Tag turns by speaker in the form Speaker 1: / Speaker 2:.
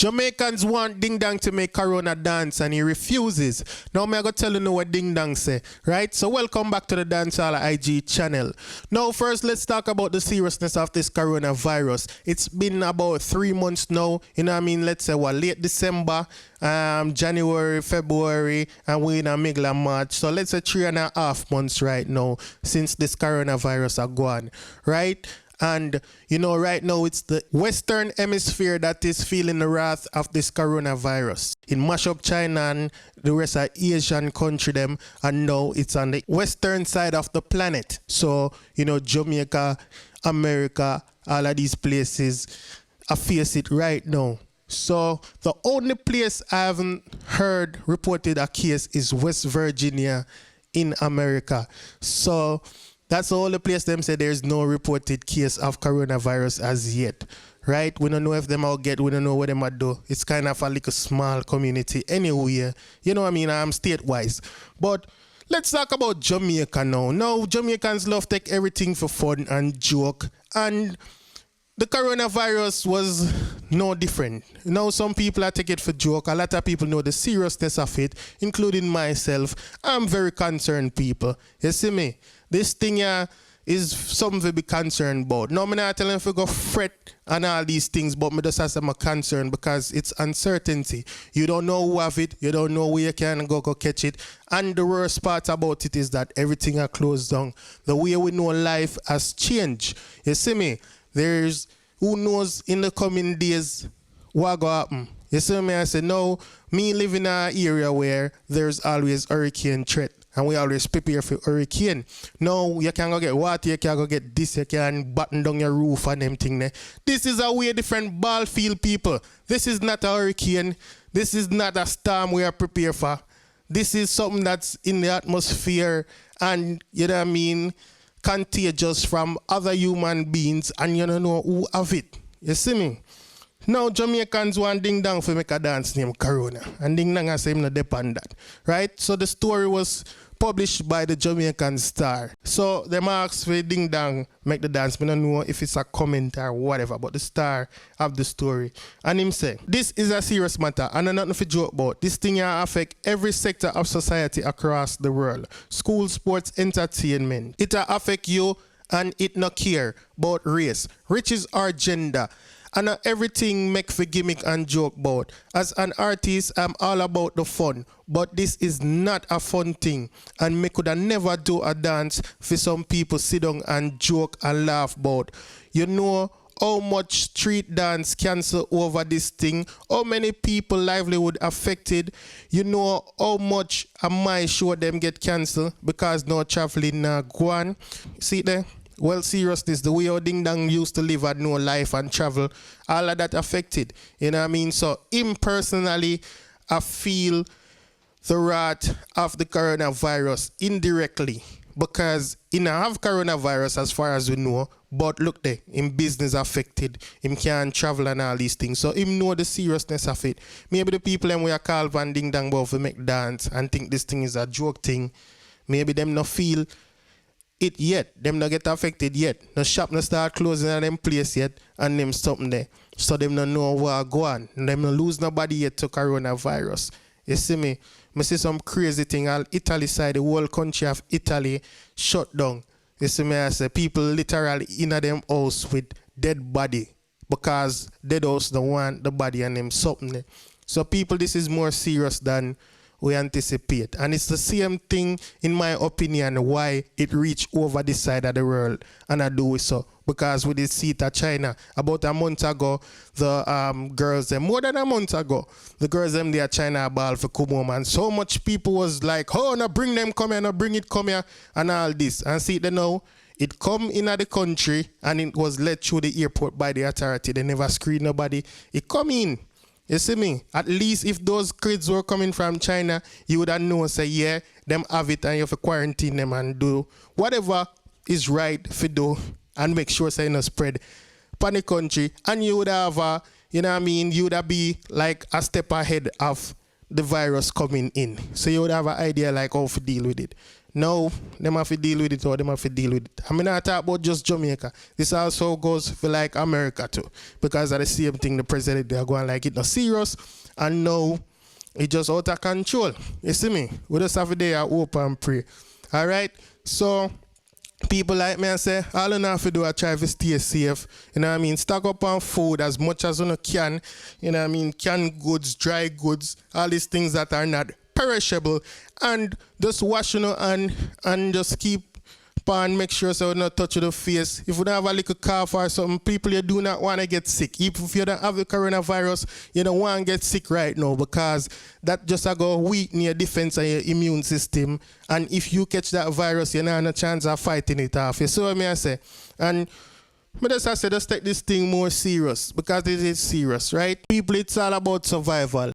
Speaker 1: Jamaicans want Ding Dong to make Corona dance and he refuses. Now I'm going to tell you what Ding Dong say, right? So welcome back to the Dancehall IG channel. Now first let's talk about the seriousness of this coronavirus. It's been about 3 months now, you know what I mean? Let's say late December, January, February, and we're in a middle of March. So let's say 3.5 months right now since this coronavirus are gone, right? And, you know, right now it's the Western Hemisphere that is feeling the wrath of this coronavirus. It mash up China and the rest of Asian country them, and now it's on the western side of the planet. So, you know, Jamaica, America, all of these places, I face it right now. So the only place I haven't heard reported a case is West Virginia in America. So that's the only place them say there's no reported case of coronavirus as yet, right? We don't know if them all get, we don't know what them will do. It's kind of a little small community anyway, you know what I mean, state-wise. But let's talk about Jamaica now. Now, Jamaicans love take everything for fun and joke, and the coronavirus was no different. Now some people take it for joke. A lot of people know the seriousness of it, including myself. I'm very concerned, people. You see me? This thing here is something to be concerned about. Now, I'm not telling you to go fret and all these things, but me just have some concern because it's uncertainty. You don't know who have it. You don't know where you can go catch it. And the worst part about it is that everything are closed down. The way we know life has changed. You see me? There's, who knows in the coming days what going to happen. You see me? I say, no, me live in an area where there's always hurricane threat. And we always prepare for hurricane. Now, you can go get water, you can go get this, you can button down your roof and them thing there. This is a way different ball field, people. This is not a hurricane. This is not a storm we are prepared for. This is something that's in the atmosphere and, you know what I mean, contagious from other human beings, and you don't know who have it. You see me? Now Jamaicans want Ding Dong to make a dance named Corona, and Ding Dong has him not depend that, right? So the story was published by the Jamaican Star. So them asked for Ding Dong make the dance. I don't know if it's a comment or whatever, but the Star have the story. And him say, this is a serious matter and I'm nothing to joke about. This thing here affect every sector of society across the world. School, sports, entertainment. It affect you and it not care about race, riches or gender. And everything make for gimmick and joke about. As an artist, I'm all about the fun. But this is not a fun thing. And me could never do a dance for some people sit down and joke and laugh about. You know how much street dance cancel over this thing? How many people livelihood affected? You know how much of my show them get cancelled because no traveling now go on. See there? Well, seriousness, the way how Ding Dong used to live had no life and travel, all of that affected. You know what I mean? So, him personally, I feel the wrath of the coronavirus indirectly because he don't have coronavirus as far as we know, but look there, him business affected, him can't travel and all these things. So, him know the seriousness of it. Maybe the people them we are call Van Ding Dong about to make dance and think this thing is a joke thing, maybe them not feel it yet, them not get affected yet. The shop not start closing at them place yet, and them something there. So them not know where go on. Them not lose nobody yet to coronavirus. You see me? I see some crazy thing. All Italy side, the whole country of Italy shut down. You see me? I say people literally in them house with dead body because dead house don't want the body and them something there. So people, this is more serious than we anticipate. And it's the same thing, in my opinion, why it reached over this side of the world. And I do it so. Because we did see it at China. About a month ago, the girls, more than a month ago, the girls them there at China ball for come home. And so much people was like, oh, no, bring them come here, no, bring it come here, and all this. And see, they know, it come in the country, and it was let through the airport by the authority. They never screen nobody. It come in. You see me? At least if those kids were coming from China, you would have known, say, yeah, them have it and you have to quarantine them and do whatever is right for do and make sure say no spread upon the country. And you would have, you know what I mean, you would have be like a step ahead of the virus coming in. So you would have an idea like how to deal with it. Now, them have to deal with it or them have to deal with it. I mean, I talk about just Jamaica. This also goes for like America too. Because of the same thing, the president, they are going like it not serious. And now, it just out of control. You see me? We just have to day I hope and pray. All right? So, people like me, I say, all you have to do is try to stay safe. You know what I mean? Stock up on food as much as you can. You know what I mean? Canned goods, dry goods, all these things that are not perishable. And just wash and just keep on, make sure so you don't touch the face. If you don't have a little cough or something, people you do not want to get sick. Even if you don't have the coronavirus, you don't want to get sick right now because that just a go weaken your defense and your immune system. And if you catch that virus, you don't have no chance of fighting it off. You see what I say? And I just say, just take this thing more serious because it is serious, right? People, it's all about survival.